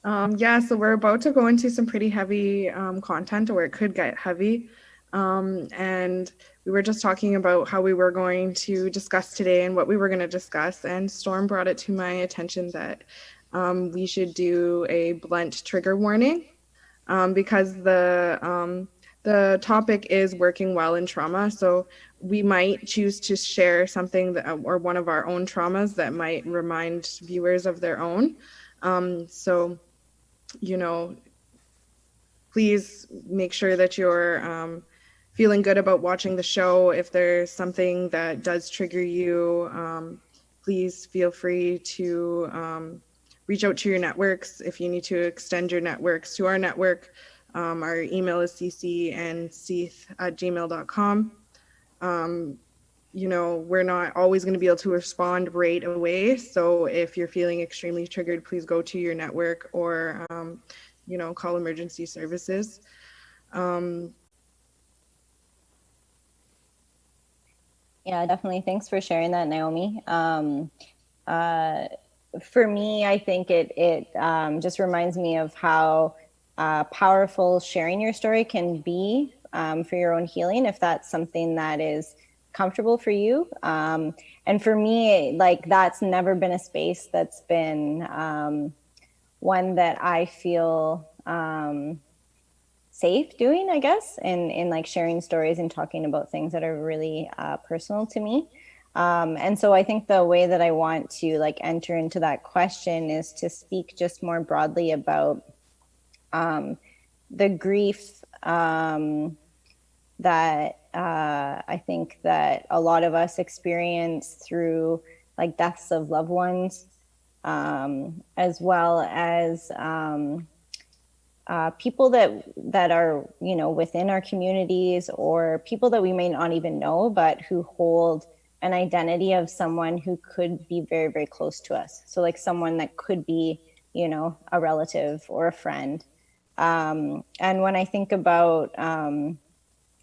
Yeah, so we're about to go into some pretty heavy content, or it could get heavy. And we were just talking about how we were going to discuss today and what we were going to discuss. And Storm brought it to my attention that we should do a blunt trigger warning because the topic is working well in trauma. So we might choose to share something that, or one of our own traumas that might remind viewers of their own. So you know, please make sure that you're feeling good about watching the show. If there's something that does trigger you, please feel free to reach out to your networks. If you need to extend your networks to our network, our email is ccandseith@gmail.com. We're not always going to be able to respond right away. So if you're feeling extremely triggered, please go to your network or, call emergency services. Yeah, definitely. Thanks for sharing that, Naomi. For me, I think it just reminds me of how powerful sharing your story can be for your own healing, if that's something that is comfortable for you. And for me, like, that's never been a space that's been one that I feel safe doing, I guess, in like sharing stories and talking about things that are really personal to me. And so I think the way that I want to like enter into that question is to speak just more broadly about the grief that I think that a lot of us experience through like deaths of loved ones, as well as people that are, within our communities, or people that we may not even know, but who hold an identity of someone who could be very, very close to us. So like someone that could be, a relative or a friend. And when I think about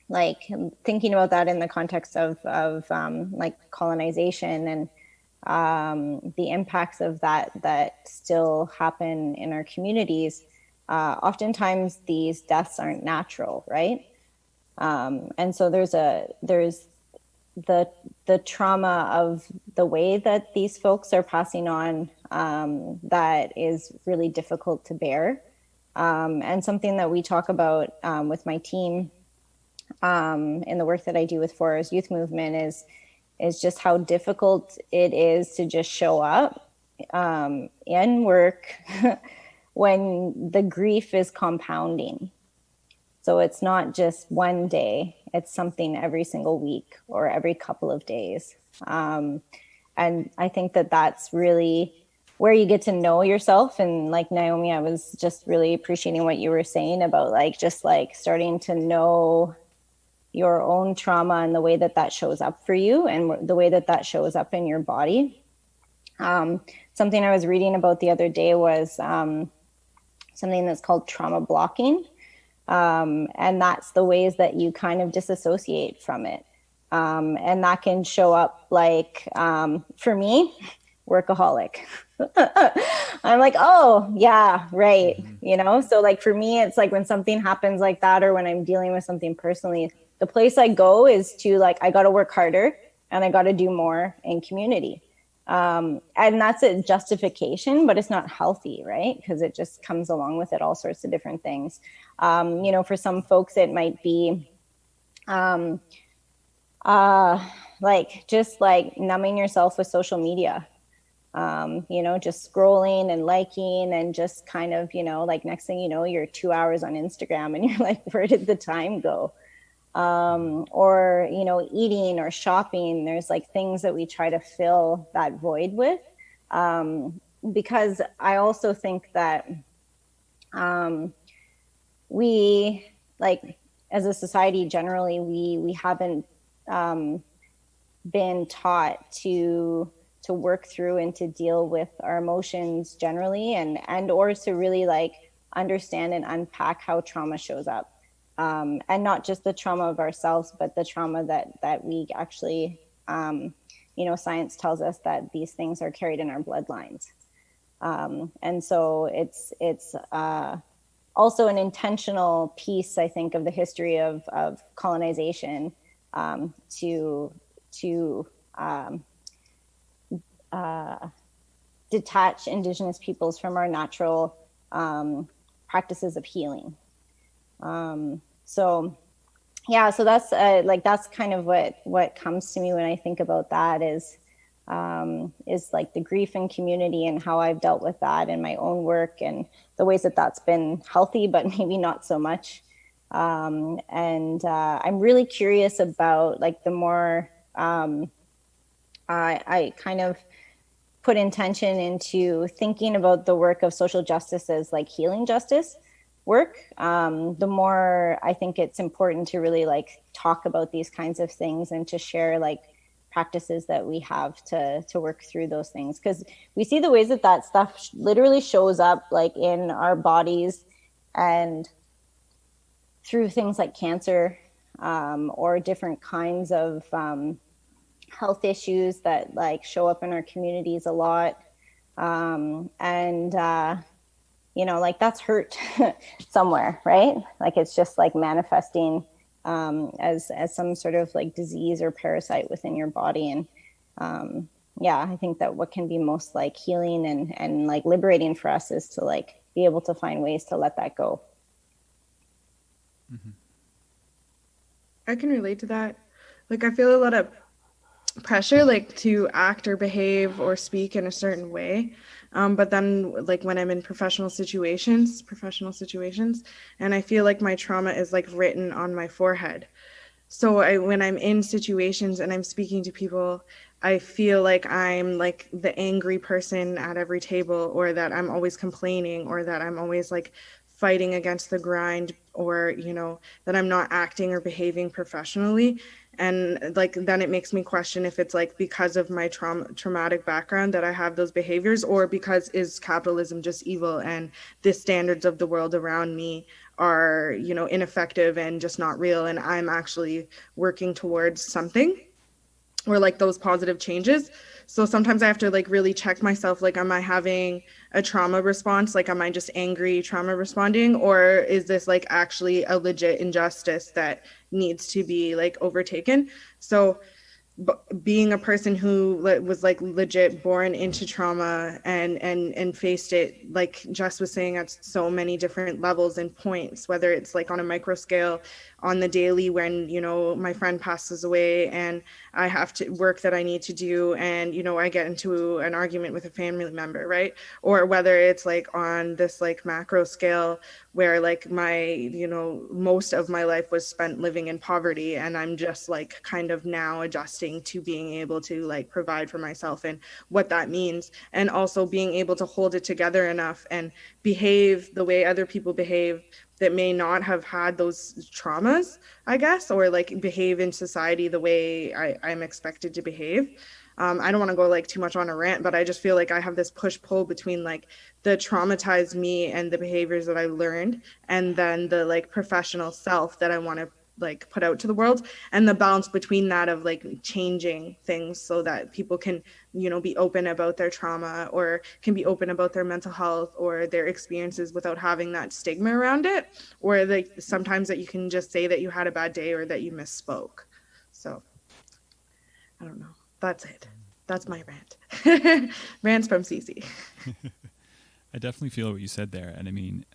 like thinking about that in the context of like colonization and the impacts of that still happen in our communities, oftentimes these deaths aren't natural, right? And so there's the trauma of the way that these folks are passing on that is really difficult to bear. And something that we talk about with my team in the work that I do with 4 Hours Youth Movement is just how difficult it is to just show up in work when the grief is compounding. So it's not just one day, it's something every single week or every couple of days. And I think that that's really where you get to know yourself. And like Naomi, I was just really appreciating what you were saying about like just like starting to know your own trauma and the way that shows up for you and the way that shows up in your body. Something I was reading about the other day was something that's called trauma blocking. And that's the ways that you kind of disassociate from it. And that can show up like, for me, workaholic. I'm like, oh yeah, right. So like for me, it's like when something happens like that, or when I'm dealing with something personally, the place I go is to like, I got to work harder and I got to do more in community. And that's a justification, but it's not healthy, right? Because it just comes along with it all sorts of different things. For some folks, it might be like just like numbing yourself with social media, just scrolling and liking and just kind of, like next thing you know, you're 2 hours on Instagram and you're like, where did the time go? Or, eating or shopping. There's like things that we try to fill that void with. Because I also think that we, like, as a society generally, we haven't been taught to work through and to deal with our emotions generally, and or to really like understand and unpack how trauma shows up. And not just the trauma of ourselves, but the trauma that we actually, science tells us that these things are carried in our bloodlines. And so it's also an intentional piece, I think, of the history of colonization, to detach Indigenous peoples from our natural practices of healing. So yeah, so that's that's kind of what comes to me when I think about that is like the grief in community and how I've dealt with that in my own work and the ways that that's been healthy, but maybe not so much. And I'm really curious about like the more I kind of put intention into thinking about the work of social justice as like healing justice work, the more I think it's important to really like talk about these kinds of things and to share like practices that we have to work through those things, because we see the ways that that stuff literally shows up like in our bodies and through things like cancer, or different kinds of health issues that like show up in our communities a lot. And like that's hurt somewhere, right? Like it's just like manifesting as some sort of like disease or parasite within your body. And yeah, I think that what can be most like healing and like liberating for us is to like be able to find ways to let that go. Mm-hmm. I can relate to that. Like I feel a lot of pressure like to act or behave or speak in a certain way, but then like when I'm in professional situations, and I feel like my trauma is like written on my forehead. So when I'm in situations and I'm speaking to people, I feel like I'm like the angry person at every table, or that I'm always complaining, or that I'm always like fighting against the grind, or that I'm not acting or behaving professionally. And like then it makes me question if it's like because of my traumatic background that I have those behaviors, or because is capitalism just evil and the standards of the world around me are ineffective and just not real, and I'm actually working towards something, or like those positive changes. So sometimes I have to like really check myself, like am I having a trauma response, like am I just angry trauma responding, or is this like actually a legit injustice that needs to be like overtaken. So being a person who was like legit born into trauma and faced it, like Jess was saying, at so many different levels and points, whether it's like on a micro scale on the daily when my friend passes away and I have to work that I need to do, and I get into an argument with a family member, right? Or whether it's like on this like macro scale where like my most of my life was spent living in poverty, and I'm just like kind of now adjusting to being able to like provide for myself and what that means, and also being able to hold it together enough and behave the way other people behave that may not have had those traumas, I guess, or like behave in society the way I'm expected to behave. I don't want to go like too much on a rant, but I just feel like I have this push pull between like the traumatized me and the behaviors that I learned, and then the like professional self that I want to like put out to the world, and the balance between that of like changing things so that people can be open about their trauma, or can be open about their mental health or their experiences without having that stigma around it, or like sometimes that you can just say that you had a bad day or that you misspoke. So I don't know, that's it. That's my rant. Rants from Cece. I definitely feel what you said there, and I mean,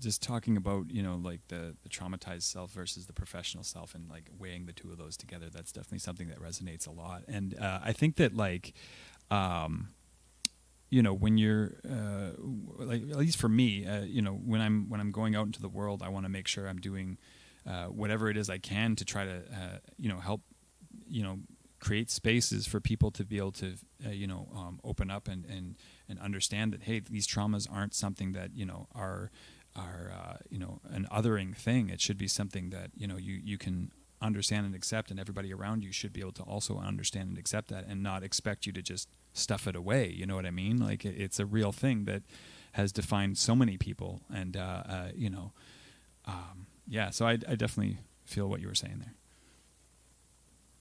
just talking about like the traumatized self versus the professional self, and like weighing the two of those together. That's definitely something that resonates a lot, and I think that like, when you're like, at least for me, when I'm going out into the world, I want to make sure I'm doing whatever it is I can to try to help create spaces for people to be able to open up and understand that, hey, these traumas aren't something that are an othering thing. It should be something that you can understand and accept, and everybody around you should be able to also understand and accept that, and not expect you to just stuff it away. You know what I mean? Like it's a real thing that has defined so many people, and yeah. So I definitely feel what you were saying there.